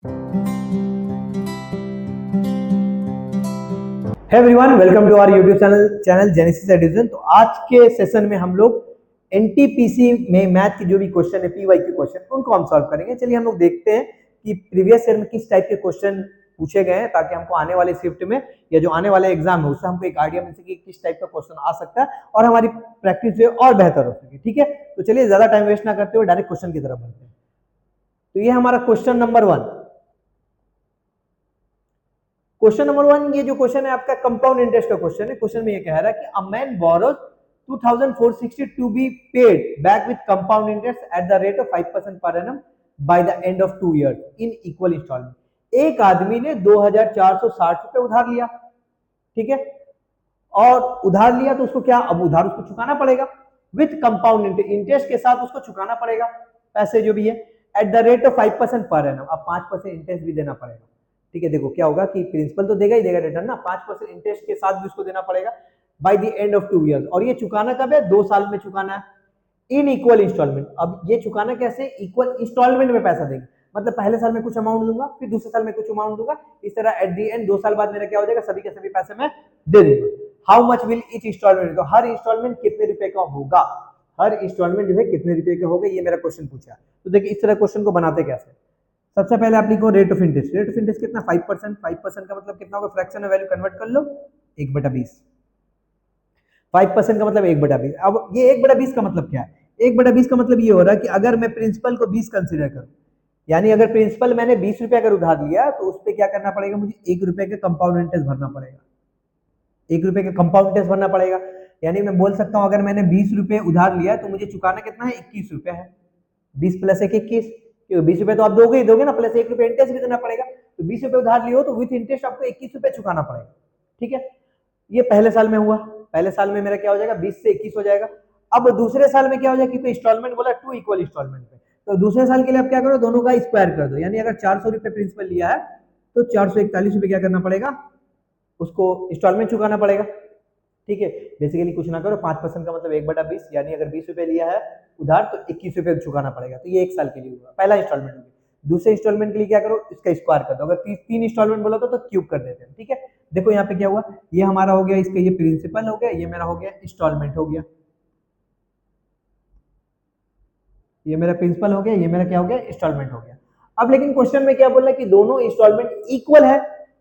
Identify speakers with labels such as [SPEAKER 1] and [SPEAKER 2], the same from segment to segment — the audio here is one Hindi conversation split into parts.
[SPEAKER 1] Hey everyone, welcome to our YouTube channel Genesis Edition. तो आज के सेशन में हम लोग एनटीपीसी में मैथ की जो भी क्वेश्चन है, पीवाईक्यू क्वेश्चन, उनको हम सॉल्व करेंगे। चलिए हम लोग देखते हैं कि प्रीवियस ईयर में किस टाइप के क्वेश्चन पूछे गए हैं, ताकि हमको आने वाले शिफ्ट में या जो आने वाले एग्जाम है उससे हमको एक आइडिया मिल सके कि किस टाइप का क्वेश्चन आ सकता है और हमारी प्रैक्टिस जो है और बेहतर हो सके। ठीक है, तो चलिए ज्यादा टाइम वेस्ट ना करते हुए डायरेक्ट क्वेश्चन की तरफ बढ़ते हैं। तो ये हमारा क्वेश्चन नंबर 1। क्वेश्चन नंबर 1, ये जो क्वेश्चन है आपका कंपाउंड इंटरेस्ट का क्वेश्चन है। क्वेश्चन में ये कह रहा है कि a man borrows 2460 to be paid back with compound interest at the rate of 5% per annum by the end of 2 years in equal instalment. एक आदमी ने 2460 रुपए उधार लिया, ठीक है, और उधार लिया तो उसको क्या, अब उधार उसको चुकाना पड़ेगा विथ कंपाउंड इंटरेस्ट के साथ उसको चुकाना पड़ेगा पैसे जो भी है eight the rate of 5% per annum. अब 5% इंटरेस्ट भी देना पड़ेगा। ठीक है, देखो क्या होगा कि प्रिंसिपल तो देगा ही देगा रिटर्न ना, 5% इंटरेस्ट के साथ भी उसको देना पड़ेगा bye the end of 2 years. और ये चुकाना कब है? 2 साल में चुकाना है इन इक्वल इंस्टॉलमेंट। अब ये चुकाना कैसे? इक्वल इंस्टॉलमेंट में पैसा देंगे, मतलब पहले साल में कुछ अमाउंट दूंगा, फिर दूसरे साल में कुछ अमाउंट दूंगा, इस तरह एट दी एंड 2 साल बाद मेरा क्या हो जाएगा, सभी के सभी पैसे मैं दे दूंगा। How much will each instalment, तो हर इंस्टॉलमेंट कितने रुपए का होगा, हर इंस्टॉलमेंट जो है कितने रुपए का होगा, ये मेरा क्वेश्चन पूछा। तो देखिए इस तरह क्वेश्चन को बनाते कैसे। सबसे पहले आप लिखो rate of interest. Rate of interest कितना? 5%। 5% का मतलब कितना होगा? फ्रैक्शन में वैल्यू कन्वर्ट कर लो, 1/20। 5% का मतलब 1/20। अब ये 1/20 का मतलब क्या है? 1/20 का मतलब ये हो रहा है कि अगर मैं प्रिंसिपल को 20 कंसीडर करूं, यानी अगर प्रिंसिपल मैंने 20 रुपए अगर उधार लिया तो उस पर क्या करना पड़ेगा, मुझे 1 रुपए का कंपाउंड इंटरेस्ट भरना पड़ेगा। 1 रुपए का कंपाउंड इंटरेस्ट भरना पड़ेगा। यानी मैं बोल सकता हूं अगर मैंने 20 रुपए उधार लिया तो मुझे चुकाना कितना है? 21 रुपए है। 20 प्लस 1 21, क्योंकि 20 रुपए तो आप दोगे ही दोगे ना, प्लस 1 रुपए इंटरेस्ट भी देना पड़ेगा। तो 20 रुपए उधार लियो तो विथ इंटरेस्ट आपको 21 रुपए चुकाना पड़ेगा। ठीक है, ये पहले साल में हुआ। पहले साल में मेरा क्या हो जाएगा? 20 से 21 हो जाएगा। अब दूसरे साल में क्या हो जाएगा, क्योंकि इंस्टॉलमेंट बोला 2 इक्वल इंस्टॉलमेंट पे, तो दूसरे साल के लिए आप क्या करो, दोनों का स्क्वायर कर दो। यानी अगर 400 रुपए प्रिंसिपल लिया है तो 441 रुपए क्या करना पड़ेगा, उसको इंस्टॉलमेंट चुकाना पड़ेगा। ठीक है, बेसिकली कुछ ना करो, 5% का मतलब 1/20, यानी अगर 20 रुपए लिया है उधार तो 21 रुपए चुकाना पड़ेगा। तो ये 1 साल के लिए हुआ पहला इंस्टॉलमेंट। दूसरे इंस्टॉलमेंट के लिए क्या करो, इसका स्क्वायर कर दो। अगर 3 इंस्टॉलमेंट बोला तो क्यूब कर देते हैं। ठीक है, देखो यहाँ पे क्या हुआ, ये हमारा हो गया, इसका ये प्रिंसिपल हो गया, ये मेरा हो गया इंस्टॉलमेंट हो गया, ये मेरा प्रिंसिपल हो गया, ये मेरा क्या हो गया, इंस्टॉलमेंट हो गया। अब लेकिन क्वेश्चन में क्या बोल रहा है कि दोनों इंस्टॉलमेंट इक्वल है,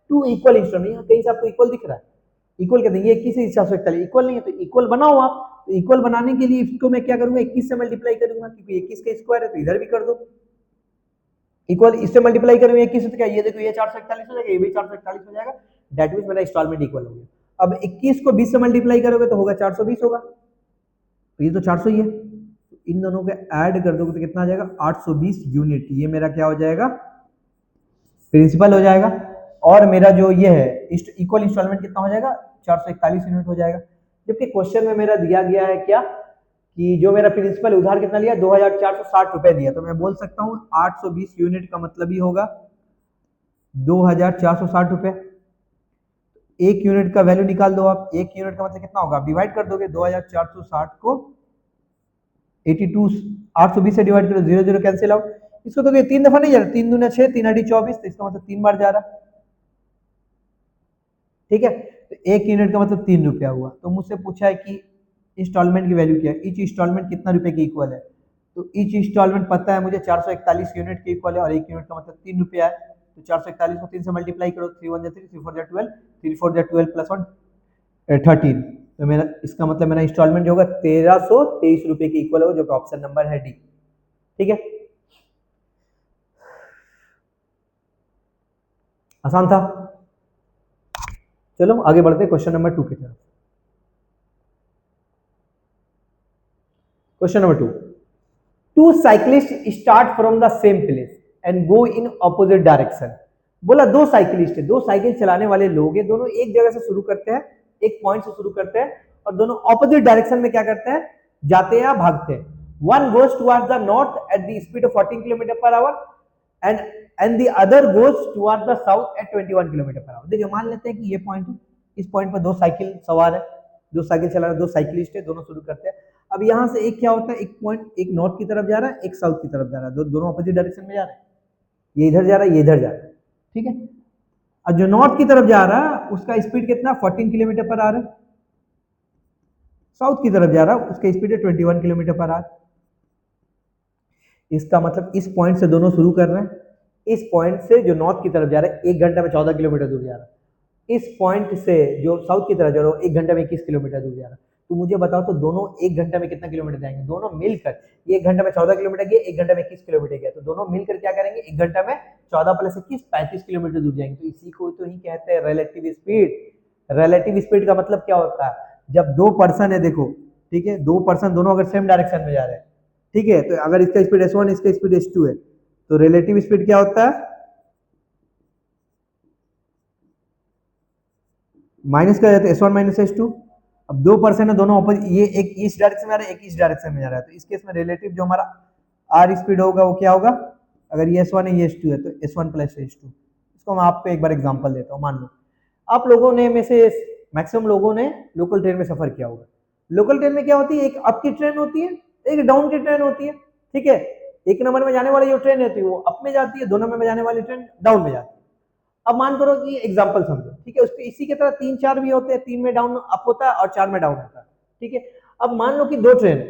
[SPEAKER 1] 2 इक्वल इंस्टॉलमेंट। कहीं से आपको इक्वल दिख रहा है? इक्वल कर देंगे, 21 से 441 इक्वल नहीं है, तो इक्वल बनाओ आप। तो इक्वल बनाने के लिए इसको मैं क्या करूंगा, 21 से मल्टीप्लाई करूंगा, क्योंकि 21 का स्क्वायर है तो इधर भी कर दो इक्वल। इससे मल्टीप्लाई करूंगा 21 से, क्या ये देखो, ये 441 हो जाएगा, ये भी 441 हो जाएगा। दैट मींस मेरा इंस्टॉलमेंट इक्वल हो गया। अब 21 को 20 से मल्टीप्लाई करोगे तो होगा 420 होगा, तो ये तो 400 ही है। इन दोनों को ऐड कर दोगे तो कितना आ जाएगा, 820 यूनिट। ये मेरा क्या हो जाएगा, प्रिंसिपल हो जाएगा। और मेरा जो ये है इक्वल इंस्टॉलमेंट कितना हो जाएगा, 441 यूनिट हो जाएगा। जबकि क्वेश्चन में मेरा दिया गया है क्या, कि जो मेरा प्रिंसिपल उधार कितना लिया, 2460 रुपए दिया, तो मैं बोल सकता हूँ 820 यूनिट का मतलब ही होगा 2460 रुपए। एक यूनिट का वैल्यू निकाल दो आप, एक यूनिट का मतलब कितना होगा, आप डिवाइड कर दोगे 2460 को 82, 820 से डिवाइड करो, 0 0 कैंसिल आउट। इसको तो 3 दफा नहीं जा रहा, 3 दूना 6, 3 आड़ी 24, तो इसका मतलब 3 बार जा रहा। ठीक है, तो 1 यूनिट का मतलब 3 रुपया हुआ। तो मुझसे पूछा है कि इंस्टॉलमेंट की वैल्यू क्या है, ईच इंस्टॉलमेंट कितना रुपए की इक्वल है। तो ईच इंस्टॉलमेंट पता है मुझे 441 यूनिट के इक्वल है, और 1 यूनिट का मतलब 3 रुपया है। तो 441 को 3 से मल्टीप्लाई करो, 3 1 3, 3 4 12, 3 4 12 प्लस 1 13। तो मेरा इसका मतलब मेरा इंस्टॉलमेंट जो होगा 1323 रुपए की इक्वल होगा, जो कि ऑप्शन नंबर है डी। ठीक है, आसान था। चलो आगे बढ़ते क्वेश्चन नंबर 2 की तरफ। Question number 2, two cyclist start from the same place and go in opposite direction. बोला दो साइकिलिस्ट है, दो साइकिल चलाने वाले लोग हैं, दोनों एक जगह से शुरू करते हैं, एक पॉइंट से शुरू करते हैं, और दोनों ऑपोजिट डायरेक्शन में क्या करते हैं, जाते हैं या भागते हैं। One goes towards the north at the speed of 14 kilometre per hour and the other goes towards the south at 21 kilometre per hour. देखिए मान लेते हैं कि ये पॉइंट है, इस पॉइंट पर दो साइकिल सवार है, दो साइकिल चला रहे, दो साइकिलिस्ट है, दोनों शुरू करते हैं। अब यहां से एक क्या होता है, एक पॉइंट एक नॉर्थ की तरफ जा रहा है, एक साउथ की तरफ जा रहा है, दोनों ऑपोजिट डायरेक्शन में जा रहे हैं। ये इधर जा रहा है, ये इधर जा रहा है, ठीक है। और जो नॉर्थ की तरफ जा रहा है उसका स्पीड कितना 14 किलोमीटर पर आवर है, साउथ की तरफ जा रहा है उसका स्पीड है 21 किलोमीटर पर आवर। इसका मतलब इस पॉइंट से दोनों शुरू कर रहे हैं, इस पॉइंट से जो नॉर्थ की तरफ जा रहा है 1 घंटा में 14 किलोमीटर दूर जा रहा है, इस पॉइंट से जो साउथ की तरफ जा रहा है 1 घंटा में 21 किलोमीटर दूर जा रहा है। तो मुझे बताओ तो दोनों 1 घंटा में कितना किलोमीटर जाएंगे, दोनों मिलकर, ये 1 घंटा में 14 किलोमीटर गया, 1 घंटा में 21 किलोमीटर गया, तो दोनों मिलकर क्या करेंगे 1 घंटा में 14 प्लस 21 35 किलोमीटर दूर जाएंगे। तो इसी को तो ही कहते हैं रिलेटिव स्पीड। रिलेटिव स्पीड का मतलब क्या होता है, जब दो पर्सन है, देखो ठीक है, दो पर्सन दोनों अगर सेम डायरेक्शन में जा रहे हैं, ठीक है, तो अगर इसका स्पीड s1 इसका स्पीड s2 है, तो रिलेटिव स्पीड क्या होता है, माइनस कर जाते हैं s1 माइनस s2। अब दो पर्सन है दोनों ऑपोजिट, ये एक इस डायरेक्शन में आ रहा है, एक इस डायरेक्शन में जा रहा है, तो इस केस में रिलेटिव जो हमारा r स्पीड होगा वो क्या होगा, अगर ये s1 है ये s2 है, तो s1 प्लस s2। इसको मैं आपको एक बार एग्जांपल देता हूँ। मान लो आप लोगों ने में से मैक्सिमम लोगों ने लोकल ट्रेन में सफर किया होगा। लोकल ट्रेन में क्या होती है, एक अप की ट्रेन होती है, एक डाउन की ट्रेन होती है, ठीक है। एक नंबर में जाने वाली जो ट्रेन रहती है वो अप में जाती है, दो नंबर में जाने वाली ट्रेन डाउन में जाती है। अब मान करो कि एग्जांपल समझो, ठीक है, उसके इसी की तरह 3 4 भी होते हैं, 3 में डाउन अप होता है और 4 में डाउन होता है, ठीक है। अब मान लो कि दो ट्रेन है,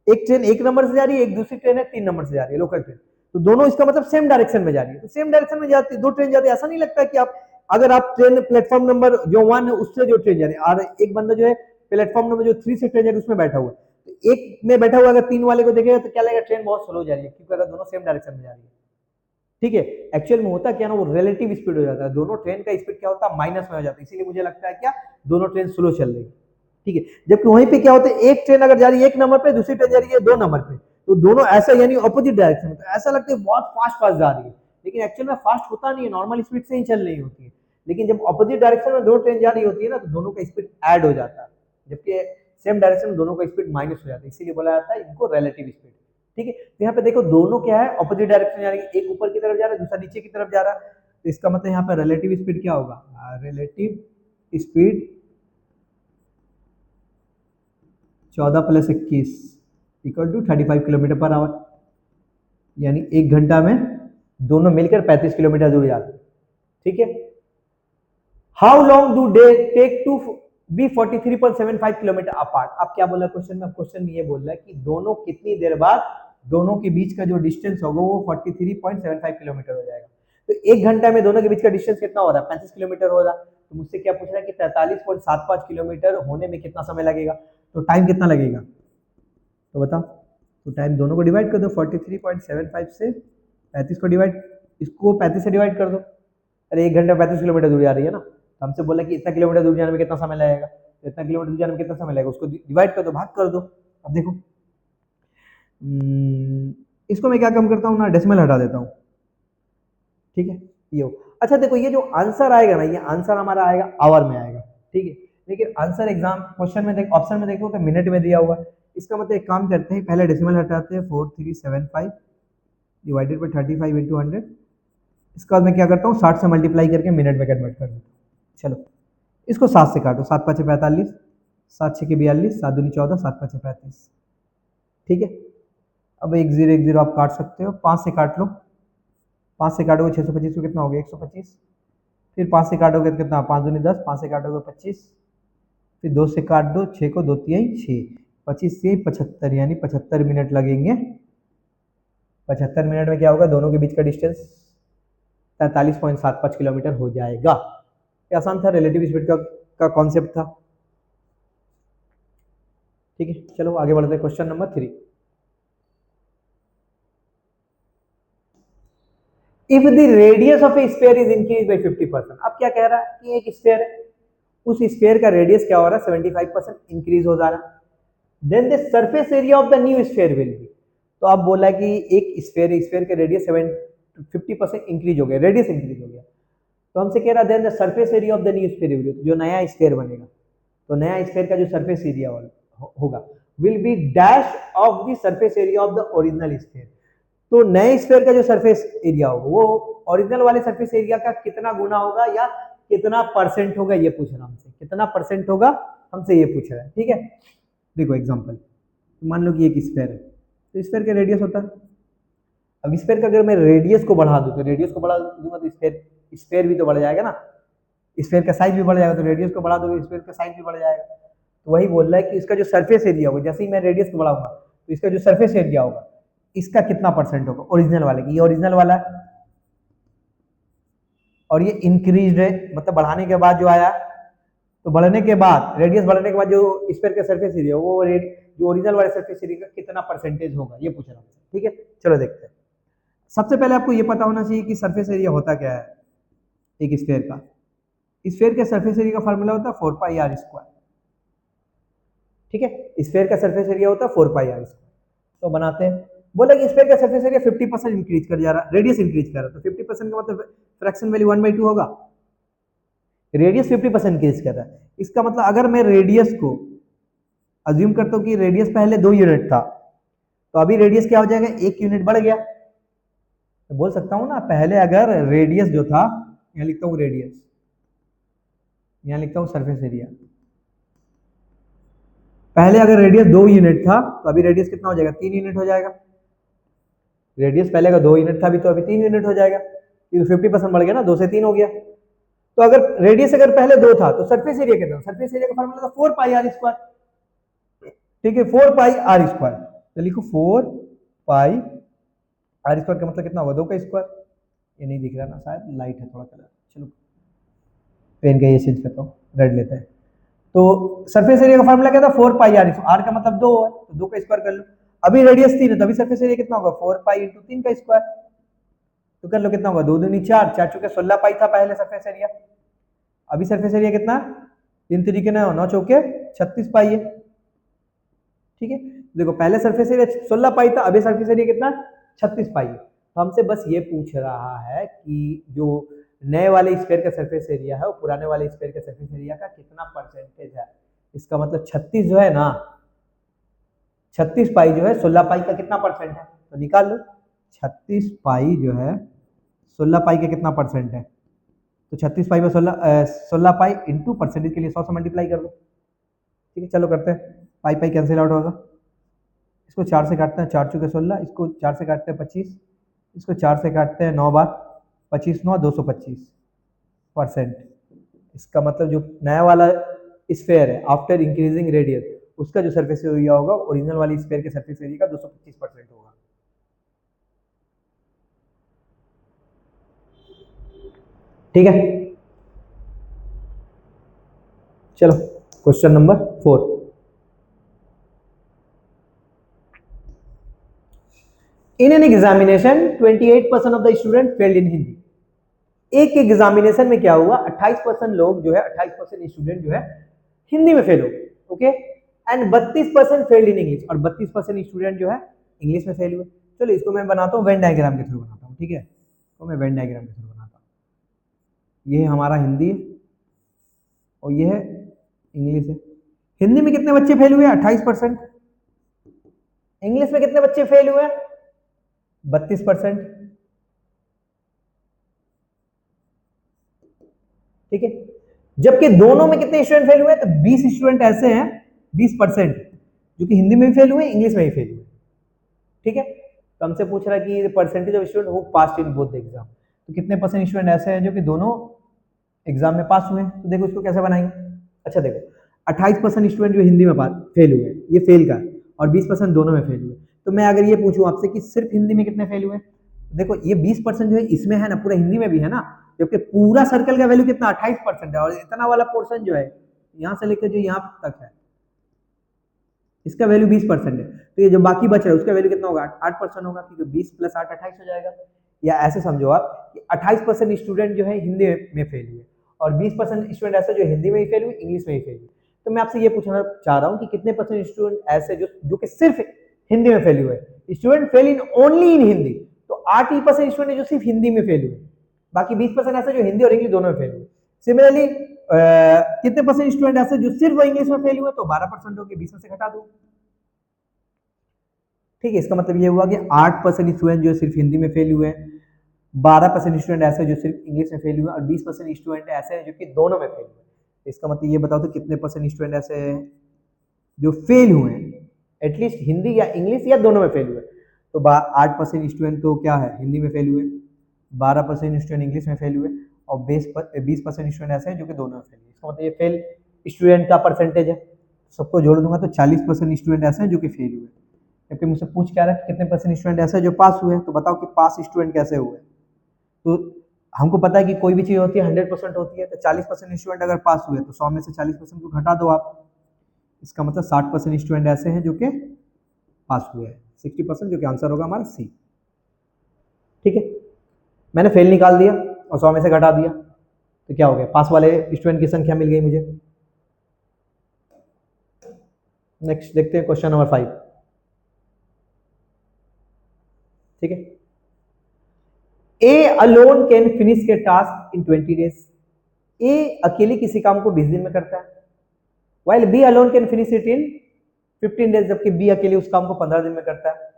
[SPEAKER 1] एक ट्रेन 1 नंबर से जा रही है, एक दूसरी ट्रेन है 3 नंबर से जा रही है लोकल ट्रेन, तो दोनों इसका मतलब सेम डायरेक्शन में जा रही है, तो सेम डायरेक्शन में जाती है, दो ट्रेन जाती है, ऐसा नहीं लगता कि आप अगर आप ट्रेन प्लेटफॉर्म नंबर जो 1 है उससे जो ट्रेन जा रही है, और एक बंदा जो है प्लेटफॉर्म नंबर जो 3 से ट्रेन जा रही है उसमें बैठा हुआ है, तो एक में बैठा हुआ अगर 3 वाले को देखेगा तो क्या लगेगा, ट्रेन बहुत स्लो जा रही है, क्योंकि अगर दोनों सेम डायरेक्शन में जा रही है, ठीक है। एक्चुअल में होता क्या ना, वो रिलेटिव स्पीड हो जाता है, दोनों ट्रेन का स्पीड क्या होता है माइनस में हो जाता है, इसीलिए मुझे लगता है क्या दोनों ट्रेन स्लो चल रही है, ठीक है। जबकि वहीं पे क्या होता है, एक ट्रेन अगर जा रही है 1 नंबर पे, दूसरी ट्रेन जा रही है 2 नंबर पे, तो दोनों ऐसा यानी अपोजिट डायरेक्शन में, तो ऐसा लगता है बहुत फास्ट फास्ट जा रही है, लेकिन एक्चुअल में फास्ट होता नहीं है, नॉर्मल स्पीड से ही चल रही होती है। लेकिन जब अपोजिट डायरेक्शन में दो ट्रेन जा रही होती है ना, तो दोनों का स्पीड ऐड हो जाता है, जबकि सेम डायरेक्शन में दोनों का स्पीड माइनस हो जाता है, इसीलिए बोला जाता है इनको रिलेटिव स्पीड, ठीक है। तो यहाँ पे देखो दोनों क्या है, ऑपोजिट डायरेक्शन जा रही है, एक ऊपर की तरफ जा रहा है, दूसरा नीचे की तरफ जा रहा है, तो इसका मतलब यहाँ पे रिलेटिव स्पीड क्या होगा, relative speed 14 plus 21 equal to 35 kilometre per hour, यानी 1 घंटा में दोनों मिलकर 35 किलोमीटर दूर जाते हैं, ठीक है। How long do they take to be 43.75 kilometre apart. अब क्या बोला क्वेश्चन में, क्वेश्चन में ये बोल रहा है कि दोनों कितनी देर बाद दोनों के बीच का जो डिस्टेंस होगा वो 43.75 किलोमीटर हो जाएगा। तो 1 घंटा में दोनों के बीच का डिस्टेंस कितना हो रहा है, 35 किलोमीटर हो रहा है। तो मुझसे क्या पूछ रहा है कि 43.75 किलोमीटर होने में कितना समय लगेगा, तो टाइम कितना लगेगा, तो बताओ। तो टाइम दोनों को डिवाइड कर दो, 43.75 से 35 को डिवाइड, इसको 35 से डिवाइड कर दो, अरे 1 घंटा 35 किलोमीटर दूर जा रही है ना, तो हमसे बोला कि इतना किलोमीटर दूर जाने में कितना समय लगेगा, तो इतना किलोमीटर दूर जाने में कितना समय लगेगा, उसको डिवाइड कर दो, भाग कर दो। अब देखो इसको मैं क्या कम करता हूँ ना, डेसिमल हटा देता हूँ, ठीक है, ये हो। अच्छा देखो ये जो आंसर आएगा ना, ये आंसर हमारा आएगा आवर में आएगा, ठीक है। लेकिन आंसर एग्जाम क्वेश्चन में ऑप्शन में देखो तो मिनट में दिया हुआ है। इसका मतलब एक काम करते हैं, पहले डेसिमल हटाते हैं, 4375 डिवाइडेड बाई 35 इंटू 100। इसके बाद मैं क्या करता हूँ 60 से मल्टीप्लाई करके मिनट में कन्वर्ट कर देता हूँ। चलो इसको 7 से काटो, 7 5 45, 7 6 42, 7 दूनी 14, 7 5 35, ठीक है। अब 1 0 1 0 आप काट सकते हो, 5 से काट लो, 5 से काटोगे 625 को कितना हो गया 125, फिर 5 से काटोगे तो कितना 5 दूनी 10, 5 से काटोगे 25, फिर 2 से काट दो, 6 को 2 3 6, 25 से 75 यानी 75 मिनट लगेंगे। 75 मिनट में क्या होगा, दोनों के बीच का डिस्टेंस 43.75 किलोमीटर हो जाएगा। ये आसान था, रिलेटिव स्पीड का कॉन्सेप्ट था, ठीक है। चलो आगे बढ़ते हैं, question number 3। If the radius of A sphere is increase by 50%। अब क्या कह रहा है कि एक स्फीयर है, उस स्फीयर का रेडियस क्या हो रहा है 75% इंक्रीज हो जा रहा है, then the surface area of the new sphere will be. तो अब बोला कि एक स्फीयर का रेडियस 50% इंक्रीज हो गया, रेडियस इंक्रीज हो गया, तो हमसे कह रहा then the surface area of the new sphere will be, जो नया स्फीयर बनेगा, तो नया स्फीयर का जो सरफेस एरिया होगा will be dash of the surface area of the original sphere. तो नए स्फीयर का जो सरफेस एरिया होगा वो ओरिजिनल वाले सरफेस एरिया का कितना गुना होगा या कितना परसेंट होगा, ये पूछ रहा हमसे, कितना परसेंट होगा हमसे ये पूछ रहा है, ठीक है। देखो एग्जांपल, मान लो कि एक स्फीयर है, तो स्फीयर का रेडियस होता है अब स्फीयर का अगर मैं रेडियस को बढ़ा दूं तो रेडियस को बढ़ा दूंगा तो स्फीयर भी तो बढ़ जाएगा ना, स्फीयर का साइज भी बढ़ जाएगा, तो रेडियस को बढ़ा दोगे स्फीयर का साइज भी बढ़ जाएगा। तो वही बोल रहा है कि इसका जो सरफेस एरिया होगा, जैसे ही मैं रेडियस को बढ़ाऊंगा तो इसका जो सरफेस एरिया होगा इसका कितना परसेंट होगा ओरिजिनल वाले की, ये ओरिजिनल वाला है और ये इंक्रीज है, मतलब बढ़ाने के बाद जो आया, तो बढ़ने के बाद रेडियस बढ़ने के बाद जो स्फीयर का सरफेस एरिया वो जो ओरिजिनल वाले सरफेस एरिया का कितना परसेंटेज होगा, ये पूछ रहा हूँ। ठीक है, चलो देखते हैं। सबसे पहले आपको ये पता होना चाहिए कि सरफेस एरिया होता क्या है एक स्फीयर का। स्फीयर के सरफेस एरिया का फार्मूला होता है 4 पाई आर स्क्वायर। ठीक है, स्फीयर का सरफेस एरिया होता है 4 पाई आर स्क्वायर। तो बनाते हैं, बोला कि स्फीयर का सरफेस एरिया 50% इंक्रीज कर जा रहा है, रेडियस इंक्रीज कर रहा है, तो 50% का मतलब फ्रैक्शन वैल्यू 1/2 होगा। रेडियस 50% इंक्रीज कर रहा है, इसका मतलब अगर मैं रेडियस को अज्यूम करता हूं कि रेडियस पहले 2 यूनिट था, तो अभी रेडियस क्या हो जाएगा, 1 यूनिट बढ़ गया। तो बोल सकता हूं ना, पहले अगर रेडियस जो था, यहां लिखता हूं रेडियस, यहां लिखता हूं सरफेस एरिया, पहले अगर रेडियस 2 यूनिट था तो अभी रेडियस कितना हो जाएगा, 3 यूनिट हो जाएगा। रेडियस पहले का 2 यूनिट था, अभी तो अभी 3 यूनिट हो जाएगा, क्योंकि 50% बढ़ गया ना, 2 से 3 हो गया। तो अगर रेडियस अगर पहले 2 था तो सरफेस एरिया कितना, सरफेस एरिया का फार्मूला था 4 पाई आर स्क्वायर। ठीक है, 4 पाई आर स्क्वायर, तो लिखो 4 पाई आर स्क्वायर का मतलब कितना होगा, 2 का स्क्वायर। ये नहीं दिख रहा ना, शायद लाइट है थोड़ा कलर, चलो पेन का ये चेंज करता हूँ, रेड लेते हैं। तो सरफेस एरिया का फार्मूला क्या था, 4 पाई आर, आर का मतलब 2 है, तो 2 का स्क्वायर कर लो। अभी रेडियस 3 है, तो अभी सरफेस एरिया कितना होगा, 4 पाई इंटू 3 का स्क्वायर, तो कर लो कितना होगा, 2 दूनी 4, 4 चौके 16 पाई था पहले सरफेस एरिया, अभी सरफेस एरिया कितना, 3 तरीके 9 चौके 36 पाई है। ठीक है, देखो पहले सरफेस एरिया 16 पाई था, अभी सरफेस एरिया कितना, 36 पाई है। तो हमसे बस ये पूछ रहा है कि जो नए वाले स्फीयर का सरफेस एरिया है वो पुराने वाले स्फीयर का सरफेस एरिया का कितना परसेंटेज है। इसका मतलब 36 जो है ना, 36 पाई जो है 16 पाई का कितना परसेंट है, तो निकाल लो। 36 पाई जो है 16 पाई का कितना परसेंट है, तो 36 पाई में 16 पाई इंटू परसेंटेज के लिए 100 से मल्टीप्लाई कर दो। ठीक है, चलो करते हैं, पाई पाई कैंसिल आउट होगा, इसको 4 से काटते हैं, 4 चौके 16, इसको 4 से काटते हैं 25, इसको 4 से काटते हैं 9 बार, 25 9 225%। इसका मतलब जो नया वाला स्फीयर है आफ्टर इंक्रीजिंग रेडियस, उसका जो सरफेस एरिया होगा ओरिजिनल वाली स्फीयर के सरफेस एरिया का 225% होगा। ठीक है, चलो question number 4। In an examination 28% of the student failed in Hindi. एक एग्जामिनेशन में क्या हुआ, 28% लोग जो है, 28% स्टूडेंट जो है हिंदी में फेल हो गए। Okay, and 32% failed in English, और 32% स्टूडेंट जो है इंग्लिश में फेल हुए। चलो इसको मैं बनाता हूँ वेन डायग्राम के थ्रू बनाता हूँ। ठीक है, तो मैं वेन डायग्राम के थ्रू बनाता हूँ। ये है हमारा हिंदी और ये है इंग्लिश है। हिंदी में कितने बच्चे फेल हुए, 28%। इंग्लिश में कितने बच्चे फेल हुए, 32%। ठीक है, जबकि दोनों में कितने स्टूडेंट फेल हुए, तो 20 स्टूडेंट ऐसे हैं, 20% जो कि हिंदी में भी फेल हुए, इंग्लिश में भी फेल हुए। ठीक है, तो हमसे पूछ रहा है कि percentage of student who passed in both the exam, तो कितने परसेंट स्टूडेंट ऐसे हैं जो कि दोनों एग्जाम में पास हुए हैं। तो देखो इसको कैसे बनाएंगे। अच्छा देखो, 28% स्टूडेंट जो हिंदी में फेल हुए, ये फेल का, और 20% दोनों में फेल हुए। तो मैं अगर ये पूछूं आपसे कि सिर्फ हिंदी में कितने फेल हुए, देखो ये 20% जो है इसमें है ना, पूरा हिंदी में भी है ना, जबकि पूरा सर्कल का वैल्यू कितना 28% है, और इतना वाला पोर्शन जो है यहां से लेकर जो यहाँ तक है इसका वैल्यू 20% है। तो ये जो बाकी बच रहा है उसका वैल्यू कितना होगा, 8% होगा, क्योंकि 20 + 8 28 हो जाएगा। या ऐसे समझो आप कि 28% स्टूडेंट जो है हिंदी में फेल हुए, और 20% स्टूडेंट ऐसे जो हिंदी में ही फेल हुए, इंग्लिश में ही फेल हुए। तो मैं आपसे ये पूछना चाह रहा हूँ कि कितने परसेंट स्टूडेंट ऐसे जो कि सिर्फ हिंदी में फेल हुए, student fail in only in Hindi, तो 8% स्टूडेंट जो सिर्फ हिंदी में फेल हुए, बाकी 20% ऐसे जो हिंदी और इंग्लिश दोनों में फेल हुए। सिमिलरली कितने परसेंट स्टूडेंट ऐसे जो सिर्फ इंग्लिश में फेल हुए, तो 12% हो गए, 20 में से घटा दो। ठीक है, इसका मतलब ये हुआ कि 8% स्टूडेंट जो सिर्फ हिंदी में फेल हुए, 12% स्टूडेंट ऐसे जो सिर्फ इंग्लिश में फेल हुए, और 20% स्टूडेंट ऐसे हैं जो कि दोनों में फेल हुए। इसका मतलब ये बताओ तो कितने परसेंट स्टूडेंट ऐसे हैं जो फेल हुए हैं, एटलीस्ट हिंदी या इंग्लिश या दोनों में फेल हुए। तो 8% स्टूडेंट तो क्या है हिंदी में फेल हुए, 12% स्टूडेंट इंग्लिश में फेल हुए और 20% स्टूडेंट ऐसे हैं जो कि दोनों में फेल हुए। इसका मतलब ये फेल स्टूडेंट का परसेंटेज है, सबको जोड़ दूंगा तो 40% स्टूडेंट ऐसे हैं जो कि फेल हुए। जबकि मुझसे पूछ क्या रहा है कितने परसेंट स्टूडेंट ऐसे हैं जो पास हुए, तो बताओ कि पास स्टूडेंट कैसे हुए। तो हमको पता है कि कोई भी चीज़ होती है 100% होती है, तो 40% स्टूडेंट अगर पास हुए तो 100 में से 40% को घटा दो आप, इसका मतलब 60% स्टूडेंट ऐसे हैं जो कि पास हुए हैं, 60%, जो कि आंसर होगा हमारा सी। ठीक है, मैंने फेल निकाल दिया और 100 में से घटा दिया, तो क्या हो गया, पास वाले स्टूडेंट की संख्या मिल गई मुझे। नेक्स्ट देखते हैं क्वेश्चन नंबर 5। ठीक है, ए अलोन कैन फिनिश के टास्क इन 20 डेज। ए अकेले किसी काम को 20 दिन में करता है, while B alone can finish it in 15 days, जबकि बी अकेले उस काम को 15 दिन में करता है।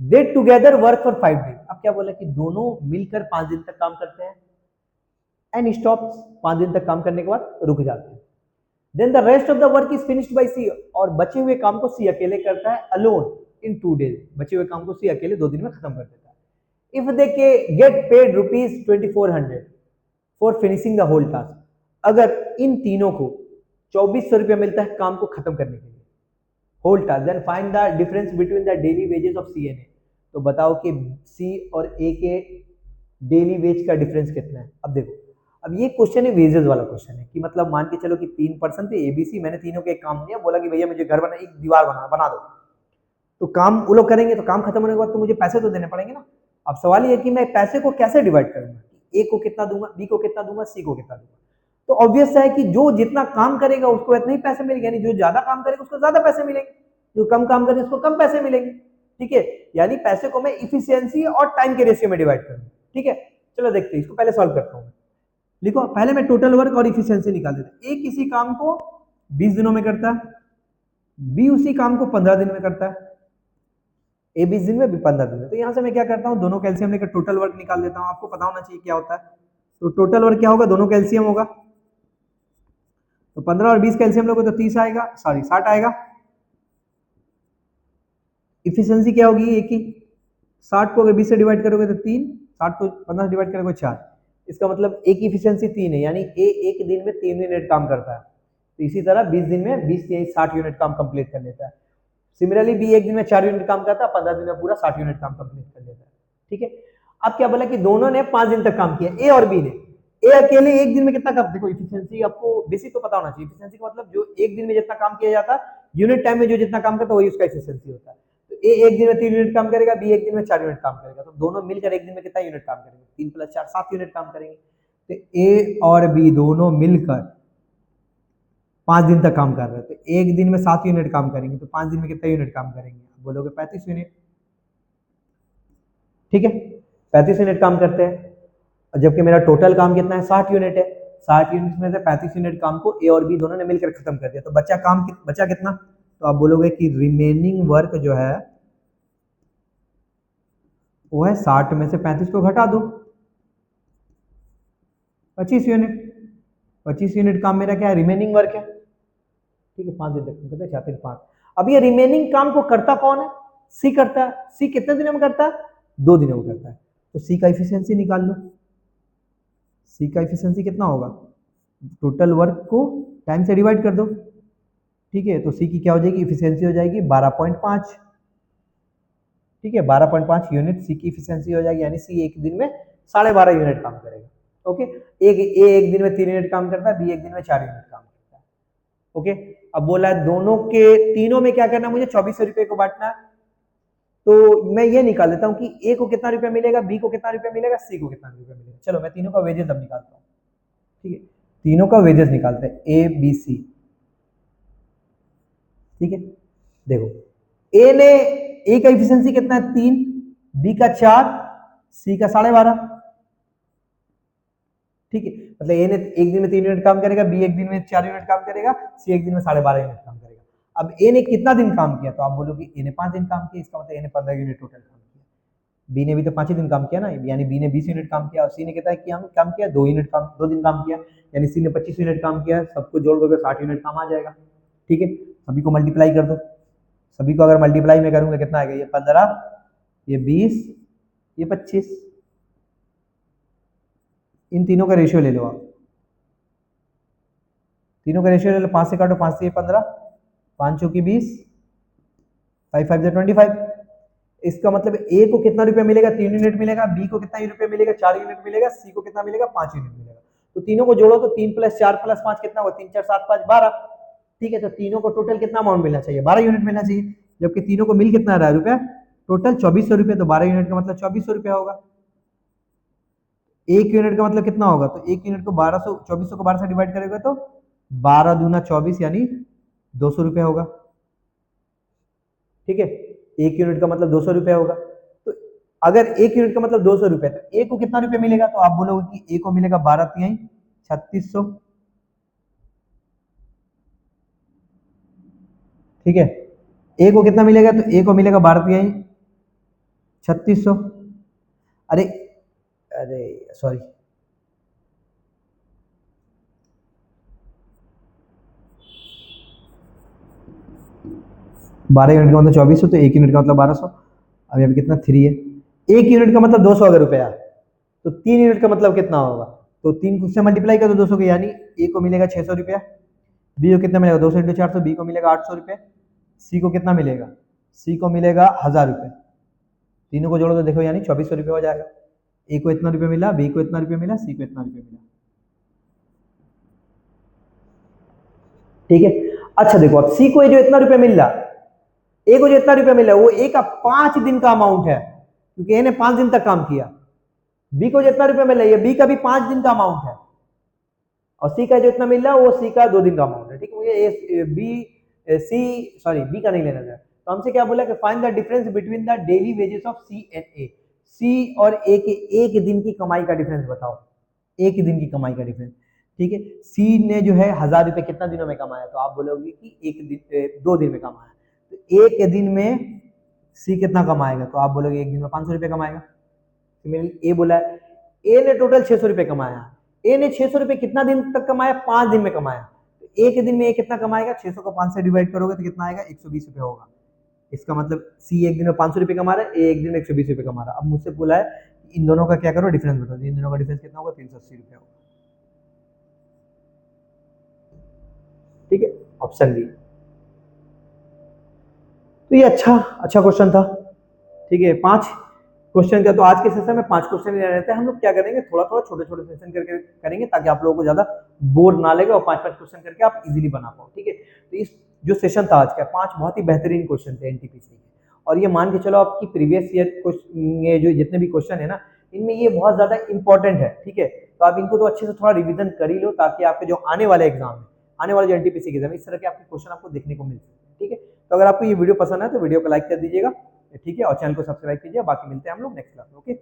[SPEAKER 1] They together work for 5 days. अब क्या बोला कि दोनों मिलकर 5 दिन तक काम करते हैं एंड स्टॉप्स, 5 दिन तक काम करने के बाद रुक जाते हैं। Then the rest of the work is finished by C, और बचे हुए काम को सी अकेले करता है अलोन इन 2 डेज, बचे हुए काम को सी अकेले 2 दिन में खत्म कर देता है। If they get paid ₹2400 for finishing the whole task, अगर इन तीनों को 2400 रुपया मिलता है काम को खत्म करने के लिए whole task, then find the difference between the daily wages of C and A. तो बताओ कि सी और ए के डेली वेज का डिफरेंस कितना है। अब देखो, अब ये क्वेश्चन है वेजेस वाला क्वेश्चन है, कि मतलब मान के चलो कि 3 पर्सन थे एबीसी, मैंने तीनों के एक काम दिया, बोला कि भैया मुझे घर बना, एक दीवार बना दो, तो काम वो लोग करेंगे, तो काम खत्म होने के बाद तो मुझे पैसे तो देने पड़ेंगे ना। अब सवाल ये है कि मैं पैसे को कैसे डिवाइड करूंगा, ए को कितना दूंगा, बी को कितना दूंगा, सी को कितना दूंगा। तो ऑब्वियस है कि जो जितना काम करेगा उसको इतने ही पैसे मिलेंगे, यानी जो ज्यादा काम करेगा उसको ज्यादा पैसे मिलेंगे, जो कम काम करेगा उसको कम पैसे मिलेंगे। ठीक है, यानी पैसे को मैं इफिशियंसी और टाइम के रेशियो में डिवाइड करूंगा। ठीक है, चलो देखते हैं, इसको पहले सॉल्व करता हूँ। लिखो, पहले मैं टोटल वर्क और इफिशियंसी निकाल देता हूं। ए किसी काम को 20 दिनों में करता है, बी उसी काम को 15 दिन में करता है, ए 20 दिन में, बी 15 दिन में। तो यहां से मैं क्या करता हूं, दोनों कैल्सियम लेकर टोटल वर्क निकाल देता हूं। आपको पता होना चाहिए क्या होता है। तो टोटल वर्क क्या होगा, दोनों कैल्सियम होगा, तो 15 और 20 कैल्सियम लोगे तो 30 आएगा, सॉरी 60 आएगा। इफिशियंसी क्या होगी, एक ही 60 को अगर 20 से डिवाइड करोगे तो 3, 60 को 15 से डिवाइड करोगे 4, इसका मतलब एक इफिशियंसी 3 है, यानी ए एक दिन में 3 यूनिट काम करता है। तो इसी तरह 20 दिन में 20 या 60 यूनिट काम कंप्लीट कर लेता है। सिमिलरली बी एक दिन में 4 यूनिट काम करता है, 15 दिन में पूरा 60 यूनिट काम कंप्लीट कर लेता है। ठीक है, अब क्या बोला कि दोनों ने 5 दिन तक काम किया, ए और बी ने। ए अकेले एक दिन में कितना काम, देखो इफिशियंसी आपको बेसिक तो पता होना चाहिए। इफिशियंसी का मतलब जो एक दिन में जितना काम किया जाता है, यूनिट टाइम में जो जितना काम करता है वही उसका इफिशियंसी होता है। तो ए एक दिन में 3 यूनिट काम करेगा, बी एक दिन में 4 यूनिट काम करेगा, तो दोनों मिलकर एक दिन में कितना यूनिट काम करेंगे, 3 + 4 7 यूनिट काम करेंगे। तो ए और बी दोनों मिलकर 5 दिन तक काम कर रहे हैं, तो एक दिन में 7 यूनिट काम करेंगे, तो 5 दिन में कितना यूनिट काम करेंगे, बोलोगे 35 यूनिट। ठीक है, 35 यूनिट काम करते हैं, और जबकि मेरा टोटल काम कितना है, 60 यूनिट है। 60 यूनिट में से 35 यूनिट काम को ए और बी दोनों ने मिलकर खत्म कर दिया, तो बचा कितना, तो आप बोलोगे कि रिमेनिंग वर्क जो है वो है 60 में से 35 को घटा दो, 25 यूनिट। 25 यूनिट काम मेरा क्या है, रिमेनिंग वर्क है। ठीक है, 5 दिन तक करते हैं, 4 3 5। अब ये रिमेनिंग काम को करता कौन है, सी करता है। सी कितने दिनों में करता है, 2 दिनों में करता है। तो सी का इफिशियंसी निकाल लो। सी का इफिशियंसी कितना होगा, टोटल वर्क को टाइम से डिवाइड कर दो। ठीक है, तो सी की क्या हो जाएगी, इफिशियंसी हो जाएगी 12.5। ठीक है, 12.5 यूनिट सी की इफिशियंसी हो जाएगी, यानी सी एक दिन में 12.5 यूनिट काम करेगा। ओके, एक दिन में 3 यूनिट काम करता है, बी एक दिन में 4 यूनिट काम करता है। ओके, अब बोला है दोनों के तीनों में क्या करना है, मुझे 2400 रुपए को बांटना है। तो मैं ये निकाल देता हूँ कि ए को कितना रुपया मिलेगा, बी को कितना रुपया मिलेगा, सी को कितना रुपया मिलेगा। चलो मैं तीनों का वेजेस अब निकालता हूँ। ठीक है, तीनों का वेजेस निकालते हैं, ए बी सी। ठीक है, देखो ए ने, ए का इफिशियंसी कितना है 3, बी का 4, सी का 12.5। ठीक है, मतलब ए ने एक दिन में 3 यूनिट काम करेगा, बी एक दिन में 4 यूनिट काम करेगा, सी एक दिन में 12.5 यूनिट काम करेगा। अब ए ने कितना दिन काम किया, तो आप बोलोगे ए ने 5 दिन काम किया, इसका मतलब ए ने 15 यूनिट टोटल काम किया। बी ने भी तो 5 ही दिन काम किया ना, यानी बी ने 20 यूनिट काम किया, और सी ने कितना काम किया, 2 यूनिट काम, 2 दिन काम किया, यानी सी ने 25 यूनिट काम किया। सबको जोड़ दोगे 60 यूनिट काम आ जाएगा। ठीक है, सभी को मल्टीप्लाई कर दो। सभी को अगर मल्टीप्लाई में करूंगा कितना आएगा, ये 15, ये 20, ये 25, इन तीनों का रेशियो ले लो आप, तीनों का रेशियो ले लो, 5 से काटो, 5 से 15, 5 चौकी 20, 5 5 से 25। इसका मतलब ए को कितना रुपया मिलेगा, 3 यूनिट मिलेगा, बी को कितना रुपया मिलेगा, 4 यूनिट मिलेगा, सी को कितना मिलेगा, 5 यूनिट मिलेगा। तो तीनों को जोड़ो तो 3 + 4 + 5 कितना हुआ, 3 4 7 5 12। ठीक है, तो तीनों को टोटल कितना अमाउंट मिलना चाहिए, 12 यूनिट मिलना चाहिए, जबकि तीनों को मिल कितना रहा है रुपया, टोटल 2400 रुपये। तो 12 यूनिट का मतलब 2400 रुपया होगा। एक यूनिट का मतलब कितना होगा, तो एक यूनिट को 1200, 2400 को 12 से डिवाइड करेगा तो 12 दूना 24 यानी 200 रुपया होगा। ठीक है, एक यूनिट का मतलब 200 रुपया होगा। तो अगर एक यूनिट का मतलब 200 रुपया, तो ए को कितना रुपया मिलेगा, तो आप बोलोगे कि ए को मिलेगा 12 तिहाई 3600। ठीक है, ए को कितना मिलेगा, तो ए को मिलेगा 12 तिहाई 3600। अरे अरे सॉरी, बारह यूनिट का मतलब 2400, तो एक यूनिट का मतलब 1200। अब यहाँ पे कितना 3 है, एक यूनिट का मतलब 200 अगर रुपया, तो 3 यूनिट का मतलब कितना होगा, तो 3 से मल्टीप्लाई कर दो 200 के, यानी ए को मिलेगा 600 रुपया, बी को कितना मिलेगा 200 × 400, बी को मिलेगा 800 रुपये, सी को कितना मिलेगा, सी को मिलेगा 1000 रुपये। तीनों को जोड़ो तो देखो यानी 2400 रुपये हो जाएगा। ए को इतना रुपये मिला, बी को इतना रुपये मिला, सी को इतना रुपये मिला। ठीक है, अच्छा देखो अब सी को जो इतना रुपये मिल रहा, ए को जो इतना रुपया मिला वो ए का 5 दिन का अमाउंट है, क्योंकि ए ने 5 दिन तक काम किया। बी को जितना रुपया मिल रहा है, ये बी का भी 5 दिन का अमाउंट है, और सी का जो इतना मिल रहा है वो सी का 2 दिन का अमाउंट है। ठीक है, मुझे बी सी सॉरी बी का नहीं लेना था, तो हमसे क्या बोला कि find the difference between the daily wages of C and A. C और ए के एक दिन की कमाई का डिफरेंस बताओ, एक दिन की कमाई का डिफरेंस। ठीक है, सी ने जो है 1000 रुपये कितना दिनों में कमाया, तो आप बोलोगे कि एक दिन 2 दिन में कमाया। तो एक दिन में सी कितना कमाएगा, तो आप बोलोगे एक दिन में 500 रुपये कमाएगा। ए बोला ए ने टोटल 600 रुपये कमाया, ए ने 600 रुपये कितना दिन तक कमाया, 5 दिन में कमाया। तो एक दिन में ए कितना कमाएगा, 600 को 5 से डिवाइड करोगे तो कितना आएगा, 120 रुपये होगा। इसका मतलब सी एक दिन में 500 रुपये कमा रहा है, ए एक दिन में 120 रुपये कमा रहा है। अब मुझसे बोला है इन दोनों का क्या करो, डिफरेंस बताओ। इन दोनों का डिफरेंस कितना होगा, 380 रुपये होगा। ठीक है, ऑप्शन डी। तो ये अच्छा क्वेश्चन था। ठीक है, 5 क्वेश्चन का, तो आज के सेशन में 5 क्वेश्चन ही रहते हैं। हम लोग क्या करेंगे, थोड़ा थोड़ा छोटे छोटे सेशन करके करेंगे, ताकि आप लोगों को ज्यादा बोर ना लगे और 5 क्वेश्चन करके आप इजीली बना पाओ। ठीक है, तो इस जो सेशन था आज का, 5 बहुत ही बेहतरीन क्वेश्चन थे एनटीपीसी के, और ये मान के चलो आपकी प्रीवियस ईयर जो जितने भी क्वेश्चन है ना, इनमें ये बहुत ज्यादा इंपॉर्टेंट है। ठीक है, तो आप इनको तो अच्छे से थोड़ा रिविजन कर ही लो, ताकि आपके जो आने वाले एग्जाम है, आने वाले जो एनटीपीसी के एग्जाम, इस तरह के आपके क्वेश्चन आपको देखने को मिल सकते हैं। ठीक है, तो अगर आपको ये वीडियो पसंद है तो वीडियो को लाइक कर दीजिएगा। ठीक है, और चैनल को सब्सक्राइब कीजिए। बाकी मिलते हैं हम लोग नेक्स्ट क्लास में। ओके।